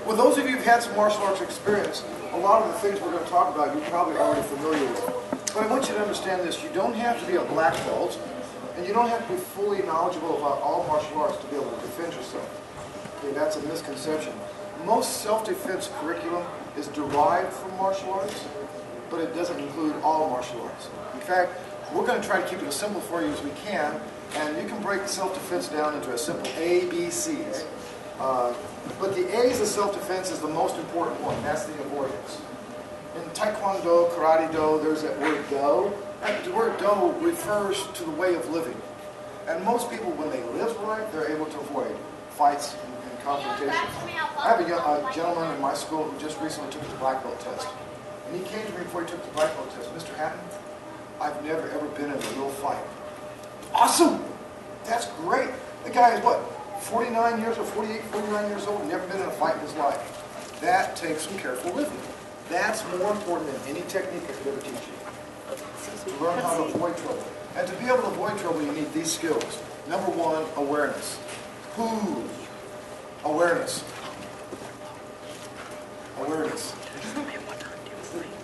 Well, those of you who've had some martial arts experience, a lot of the things we're going to talk about you're probably already familiar with. But I want you to understand this. You don't have to be a black belt, and you don't have to be fully knowledgeable about all martial arts to be able to defend yourself. Okay, that's a misconception. Most self-defense curriculum is derived from martial arts, but it doesn't include all martial arts. In fact, we're going to try to keep it as simple for you as we can, and you can break self-defense down into a simple A, B, C's. But the A's of self-defense is the most important one. That's the avoidance. In Taekwondo, Karate Do, there's that word Do. The word Do refers to the way of living. And most people, when they live right, they're able to avoid fights and confrontations. I have a gentleman in my school who just recently took his black belt test. And he came to me before he took the black belt test. Mr. Hatten, I've never ever been in a real fight. Awesome! That's great. The guy is what? 49 years or 48, 49 years old, never been in a fight in his life. That takes some careful living. That's more important than any technique I could ever teach you. To learn how to avoid trouble. And to be able to avoid trouble, you need these skills. Number one, awareness. Awareness. Awareness.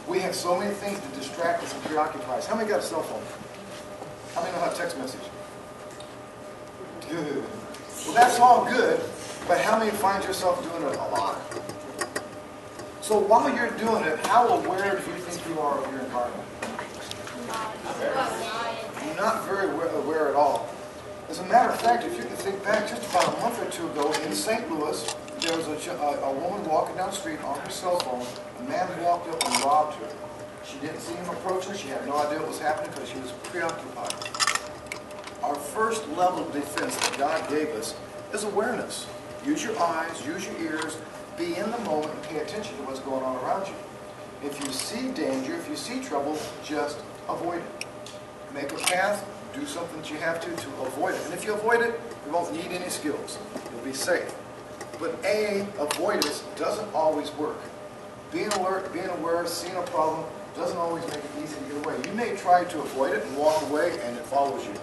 We have so many things to distract us and preoccupy us. How many got a cell phone? How many know how to text message? Good. Well, that's all good, but how many find yourself doing it a lot? So while you're doing it, how aware do you think you are of your environment? You're not very aware at all. As a matter of fact, if you can think back just about a month or two ago in St. Louis, there was a woman walking down the street on her cell phone. A man walked up and robbed her. She didn't see him approaching. She had no idea what was happening because she was preoccupied. Our first level of defense that God gave us is awareness. Use your eyes, use your ears, be in the moment and pay attention to what's going on around you. If you see danger, if you see trouble, just avoid it. Make a path, do something that you have to avoid it. And if you avoid it, you won't need any skills. You'll be safe. But avoidance doesn't always work. Being alert, being aware, seeing a problem doesn't always make it easy to get away. You may try to avoid it and walk away and it follows you.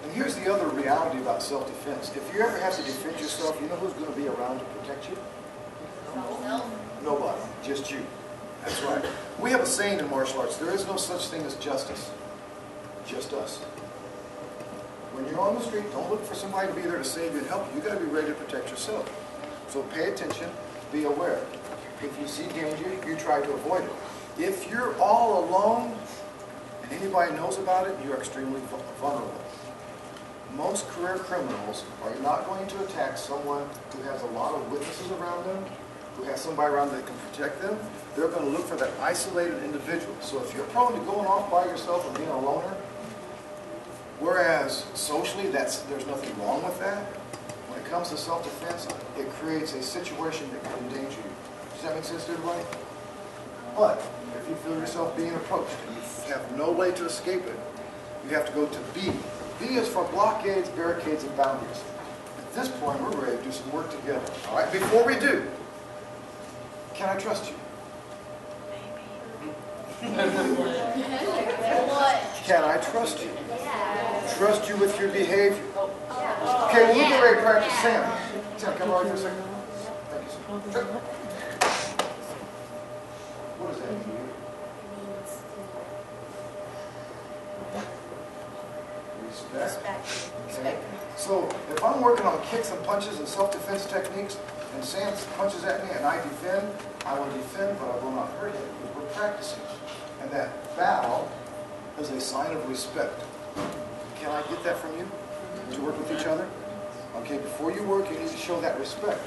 And here's the other reality about self-defense. If you ever have to defend yourself, you know who's going to be around to protect you? Nobody. Just you. That's right. We have a saying in martial arts, there is no such thing as justice. Just us. When you're on the street, don't look for somebody to be there to save you and help you. You've got to be ready to protect yourself. So pay attention, be aware. If you see danger, you try to avoid it. If you're all alone and anybody knows about it, you're extremely vulnerable. Most career criminals are not going to attack someone who has a lot of witnesses around them, who has somebody around that can protect them. They're going to look for that isolated individual. So if you're prone to going off by yourself and being a loner, whereas socially there's nothing wrong with that, when it comes to self-defense, it creates a situation that can endanger you. Does that make sense to everybody? But if you feel yourself being approached and you have no way to escape it, you have to go to B. B is for blockades, barricades, and boundaries. At this point, we're ready to do some work together. All right, before we do, can I trust you? Can I trust you? Trust you with your behavior. Okay, well, we'll get ready to practice. Sam, come over here for a second. Thank you, sir. What does that mean? Respect. Okay. So if I'm working on kicks and punches and self-defense techniques, and Sam punches at me and I defend, I will defend, but I will not hurt him because we're practicing. And that bow is a sign of respect. Can I get that from you? To work with each other? Okay, before you work, you need to show that respect.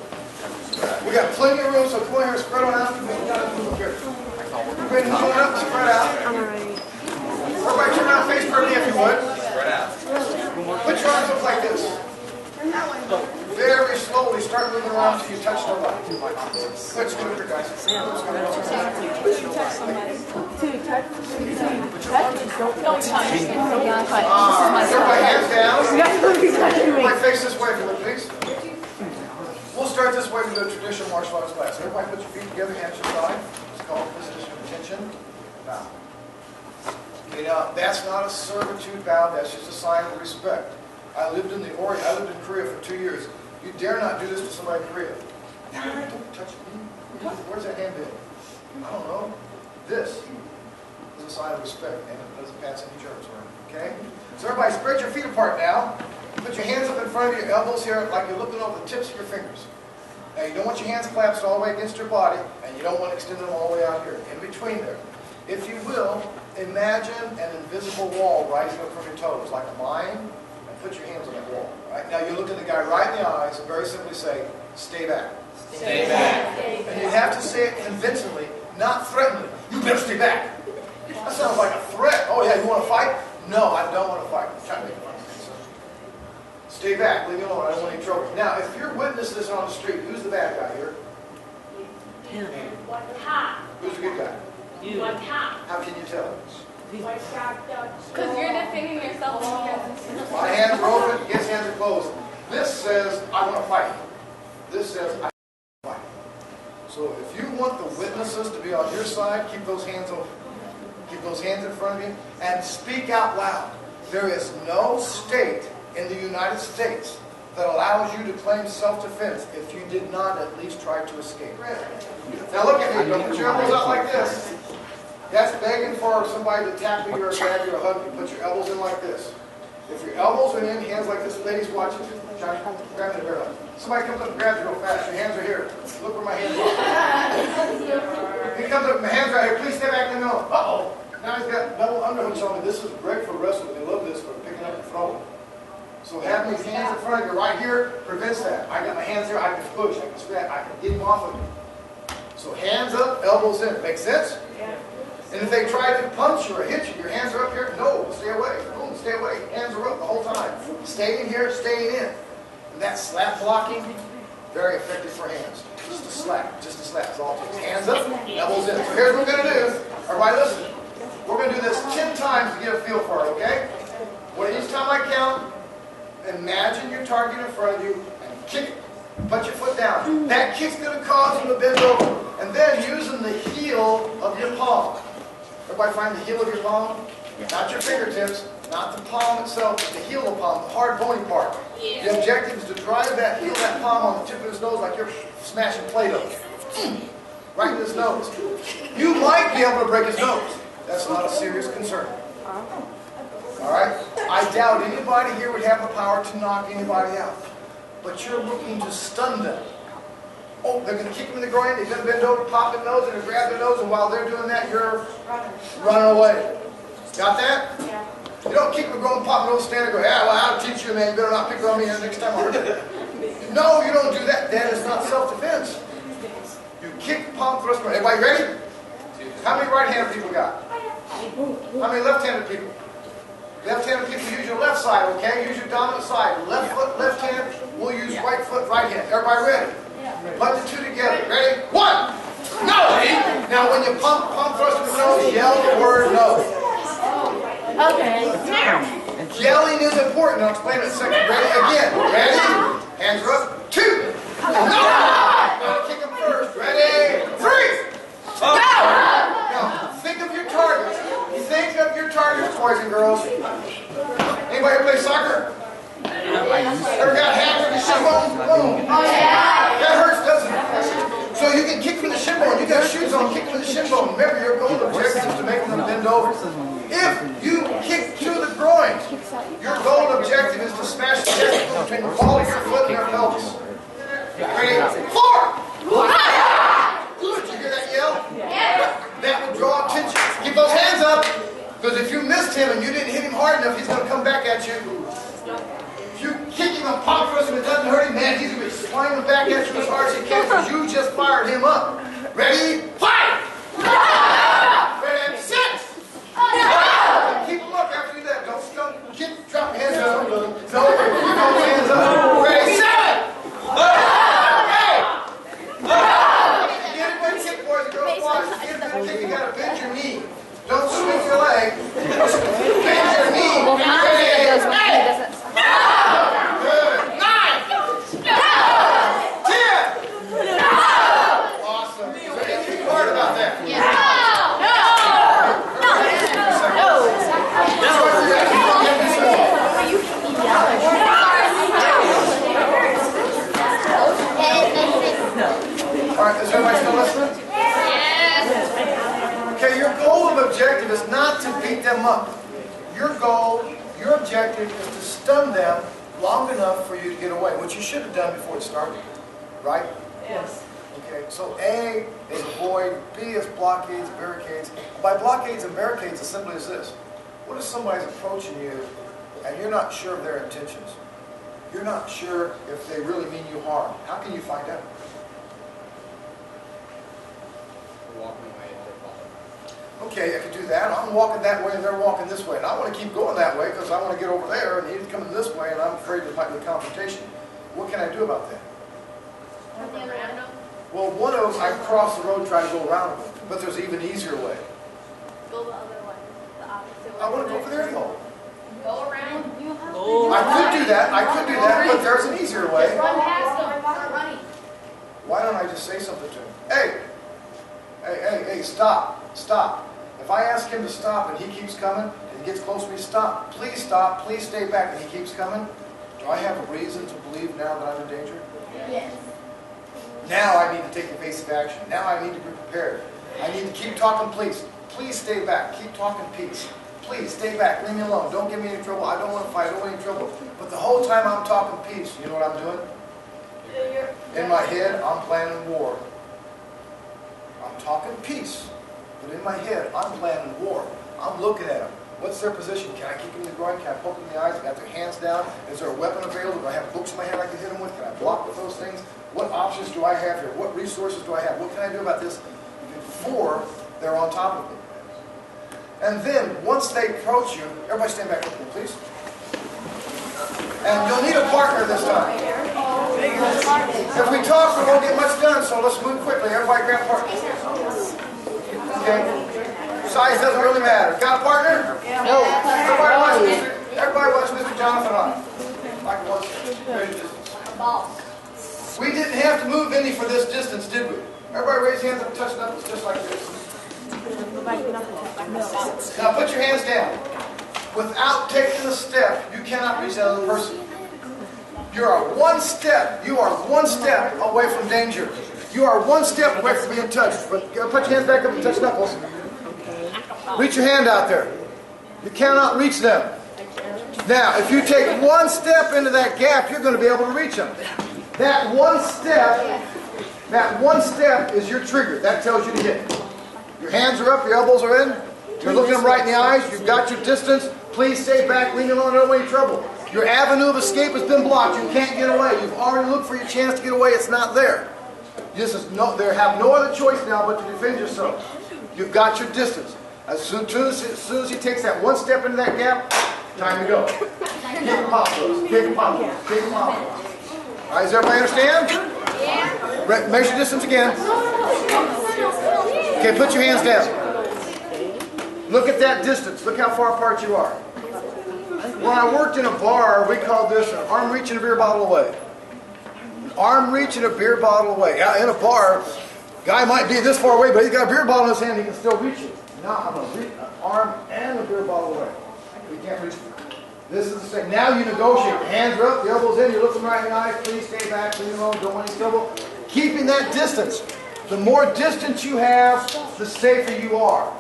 We got plenty of room, so come on here, spread on out. Everybody move up, spread out. Everybody turn around, face toward me if you would. Spread out. Put your arms up like this. Very slowly start moving around until you touch nobody. Let's go here, guys. Don't touch. Everybody hands down. Everybody face this way if you would, please. We'll start this way with the traditional martial arts class. Everybody put your feet together, hands to your side. It's called position of attention. Bow. Okay, now that's not a servitude bow, that's just a sign of respect. I lived in Korea for 2 years. You dare not do this to somebody in Korea. I don't know, this is a sign of respect, and it doesn't pass any germs around. Okay? So everybody, spread your feet apart now. Put your hands up in front of your elbows here, like you're looking over the tips of your fingers. Now you don't want your hands clasped all the way against your body, and you don't want to extend them all the way out here, in between there. If you will, imagine an invisible wall rising up from your toes, like a line, and put your hands on that wall. Right? Now you look at the guy right in the eyes and very simply say, stay back. Stay back. And you have to say it convincingly, not threateningly. You better stay back. That sounds like a threat. Oh yeah, you want to fight? No, I don't want to fight. I'm trying to make fun of you. Stay back. Leave me alone. I don't want any trouble. Now, if you're witnessing this on the street, who's the bad guy here? Who's the good guy? You. How can you tell? Because you're defending yourself. My hands are open, his hands are closed. This says, I want to fight. This says, I want to fight. So if you want the witnesses to be on your side, keep those hands open. Keep those hands in front of you and speak out loud. There is no state in the United States that allows you to claim self-defense if you did not at least try to escape. Now look at me. Don't put your elbows out like this. That's begging for somebody to tap you or grab you or hug you. Put your elbows in like this. If your elbows are in, hands like this, ladies watching, Johnny, grab me the bear hug. Somebody comes up and grabs you real fast. Your hands are here. Look where my hands are. He comes up, my hands are right here. Please stay back in the middle. Uh-oh. Now he's got double underhooks on me. This is great for wrestling. They love this for picking up and throwing. So having these hands in front of you right here prevents that. I got my hands here. I can push. I can scratch. I can get him off of me. So hands up, elbows in. Make sense? Yeah. And if they try to punch you or hit you, your hands are up here. No, stay away. Boom, stay away. Hands are up the whole time. Staying here, staying in. And that slap blocking, very effective for hands. Just a slap. Just a slap. That's all it takes. Hands up, elbows in. So here's what we're going to do. Everybody listen. We're going to do this 10 times to get a feel for it, okay? Well, each time I count, imagine your target in front of you and kick it. Put your foot down. That kick's going to cause them to bend over. And then using the heel of your palm. Everybody find the heel of your palm? Not your fingertips, not the palm itself, but the heel of the palm, the hard bony part. The objective is to drive that heel of that palm on the tip of his nose like you're smashing Play-Doh. Right in his nose. You might be able to break his nose. That's not a serious concern. Alright? I doubt anybody here would have the power to knock anybody out. But you're looking to stun them. Oh, they're going to kick them in the groin, they're going to bend over, pop their nose, and grab their nose, and while they're doing that, you're running away. Got that? Yeah. You don't kick them in the groin, pop their nose, stand there and go, yeah, well, I'll teach you, man, you better not pick on me next time I hurt you. No, you don't do that. That is not self-defense. You kick, palm, thrust, everybody ready? How many right-handed people got? How many left-handed people? Left-handed people, use your left side, okay? Use your dominant side. Left foot, left hand. We'll use right foot, right hand. Everybody ready? Put the two together. Ready? One! No! Now when you palm thrust in the nose, yell the word no. Okay. Yelling is important. I'll explain it in a second. Ready? Again. Ready? Hands are up. Two! No! Gotta kick them first. Ready? Three! Go! Now, think of your targets. Think of your targets, boys and girls. Anybody play soccer? Ever got hacked in the shin bone? Boom. Oh, yeah. That hurts, doesn't it? So you can kick them in the shin bone. You got shoes on, kick them in the shin bone. Remember, your goal objective is to make them bend over. If you kick to the groin, your goal objective is to smash the testicle between the ball of your foot and your pelvis. Ready? 4! Did you hear that yell? Yeah. That will draw attention. Keep those hands up, because if you missed him and you didn't hit him hard enough, he's going to come back at you. If you kick him and pop thrust him and it doesn't hurt him, man, he's going to be swinging back at you as hard as he can because you just fired him up. Ready? Fight! Ready? 6! Keep him up after you do that. Don't stop. Drop your hands down. No, keep those hands up. Ready? 7! You gotta bend your knee. Don't swing your leg. Bend your knee. Ready? 8! Good. 9! 10! Awesome. Is there anything hard about that? All right, is everybody still listening? Okay, your goal and objective is not to beat them up. Your goal, your objective is to stun them long enough for you to get away, which you should have done before it started, right? Yes. Okay, so A is avoid, B is blockades and barricades. By blockades and barricades, as simply as this. What if somebody's approaching you and you're not sure of their intentions? You're not sure if they really mean you harm. How can you find out? Walking away if they're following. Okay, I could do that. I'm walking that way and they're walking this way. And I want to keep going that way because I want to get over there and he's coming this way and I'm afraid there might be a confrontation. What can I do about that? Well, one of them, I cross the road, try to go around them. But there's an even easier way. Go the other way. The opposite way. I want to go over there though. Go around. I could do that, but there's an easier way. Run past them. Start running. Why don't I just say something to him? Hey, stop. If I ask him to stop and he keeps coming, and he gets close to me, stop, please stay back, and he keeps coming, do I have a reason to believe now that I'm in danger? Yes. Now I need to take evasive action. Now I need to be prepared. I need to keep talking, please. Please stay back. Keep talking, peace. Please stay back. Leave me alone. Don't give me any trouble. I don't want to fight. I don't want any trouble. But the whole time I'm talking peace, you know what I'm doing? In my head, I'm planning war. I'm talking peace. But in my head, I'm planning war. I'm looking at them. What's their position? Can I kick them in the groin? Can I poke them in the eyes? Got their hands down? Is there a weapon available? Do I have books in my hand I can hit them with? Can I block with those things? What options do I have here? What resources do I have? What can I do about this before they're on top of me? And then, once they approach you, everybody stand back up, please. And you'll need a partner this time. If we talk, we won't get much done, so let's move quickly. Everybody grab a partner. Okay? Size doesn't really matter. Got a partner? No. Everybody watch Mr. Jonathan on. Like once. Very distance. We didn't have to move any for this distance, did we? Everybody raise hands up, touch knuckles just like this. Now put your hands down. Without taking a step, you cannot reach that other person. You are one step away from danger. You are one step away from being touched. But put your hands back up and touch knuckles. Reach your hand out there. You cannot reach them. Now, if you take one step into that gap, you're going to be able to reach them. That one step is your trigger. That tells you to hit. Your hands are up, your elbows are in. You're looking them right in the eyes. You've got your distance. Please stay back. Leave me alone. I don't want any trouble. Your avenue of escape has been blocked. You can't get away. You've already looked for your chance to get away. It's not there. You have no other choice now but to defend yourself. You've got your distance. As soon as he takes that one step into that gap, time to go. Kick and pop those. Kick and pop those. Kick and pop those. All right, does everybody understand? Yeah. Measure distance again. Okay, put your hands down. Look at that distance. Look how far apart you are. When I worked in a bar, we called this an arm reach and a beer bottle away. An arm reach and a beer bottle away. In a bar, guy might be this far away, but he's got a beer bottle in his hand, he can still reach it. Now I'm going to reach an arm and a beer bottle away. We can't reach it. This is the same. Now you negotiate. Your hands are up, the elbows in, you look them right in the eyes. Please stay back, leave me alone, don't want any trouble. Keeping that distance. The more distance you have, the safer you are.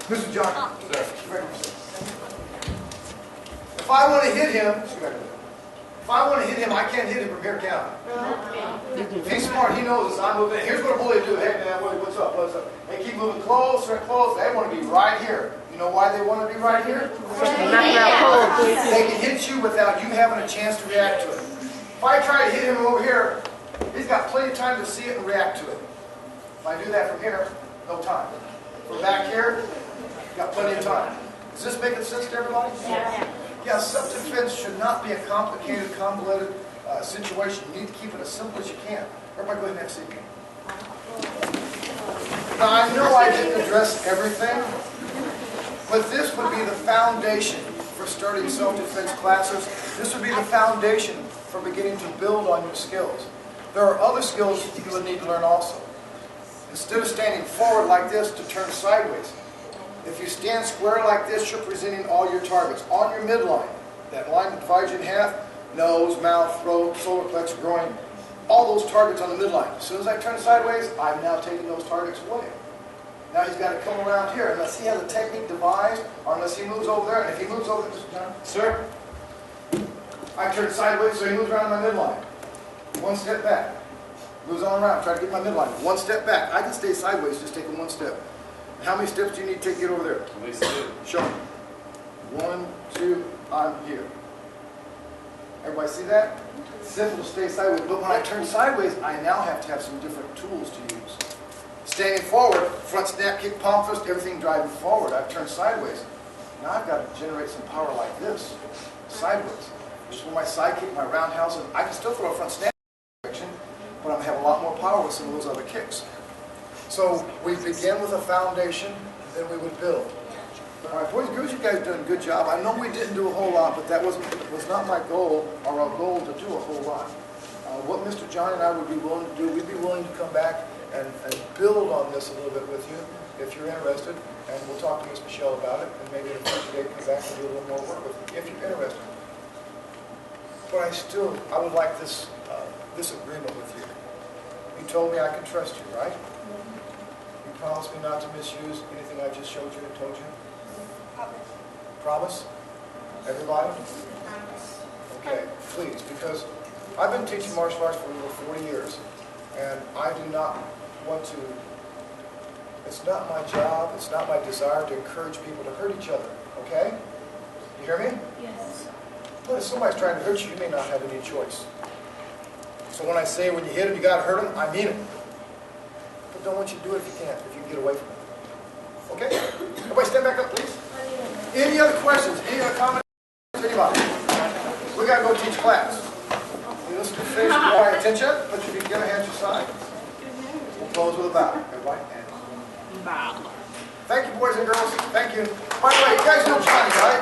Mr. John. If I want to hit him, I can't hit him from here, can I? If he's smart, he knows this. I'm moving in. Here's what a bully do. Hey man, what's up? They keep moving closer and closer. They want to be right here. You know why they want to be right here? They can hit you without you having a chance to react to it. If I try to hit him over here, he's got plenty of time to see it and react to it. If I do that from here, no time. From back here, got plenty of time. Is this making sense to everybody? Yeah, self-defense should not be a complicated, convoluted situation. You need to keep it as simple as you can. Everybody go ahead and have a seat. Now, I know I didn't address everything, but this would be the foundation for starting self-defense classes. This would be the foundation for beginning to build on your skills. There are other skills you would need to learn also. Instead of standing forward like this, to turn sideways. If you stand square like this, you're presenting all your targets. On your midline, that line that divides you in half, nose, mouth, throat, solar plexus, groin, all those targets on the midline. As soon as I turn sideways, I'm now taking those targets away. Now he's got to come around here unless he has a technique devised or unless he moves over there. And if he moves over, Mr. John, sir, I turn sideways so he moves around my midline. One step back. Moves on around, try to get my midline. One step back. I can stay sideways, just taking one step. How many steps do you need to take to get over there? At least 2. Show me. 1, 2, I'm here. Everybody see that? It's simple to stay sideways, but when I turn sideways, I now have to have some different tools to use. Standing forward, front snap, kick, palm thrust, everything driving forward. I've turned sideways. Now I've got to generate some power like this, sideways. Just with my side kick, my roundhouse, and I can still throw a front snap direction, but I'm going to have a lot more power with some of those other kicks. So we begin with a foundation, then we would build. All right, boys and girls, you guys are doing a good job. I know we didn't do a whole lot, but that was not my goal, or our goal to do a whole lot. What Mr. John and I would be willing to do, we'd be willing to come back and build on this a little bit with you, if you're interested, and we'll talk to Ms. Michelle about it, and maybe in a future day come back and do a little more work with you, if you're interested. But I would like this agreement with you. You told me I can trust you, right? You promised me not to misuse anything I just showed you and told you? Promise? Everybody? Okay, please, because I've been teaching martial arts for over 40 years, and I do not want to, it's not my job, it's not my desire to encourage people to hurt each other, okay? You hear me? Yes. But if somebody's trying to hurt you, you may not have any choice. So when I say when you hit him, you got to hurt him, I mean it. But don't want you to do it if you can't, if you can get away from it. Okay? Everybody stand back up, please. Any other questions? Any other comments? Anybody? We got to go teach class. You listen to the face, quiet attention. Put your feet together, hands to your side. We'll close with a bow. Everybody, and bow. Thank you, boys and girls. Thank you. By the way, you guys know Johnny, right?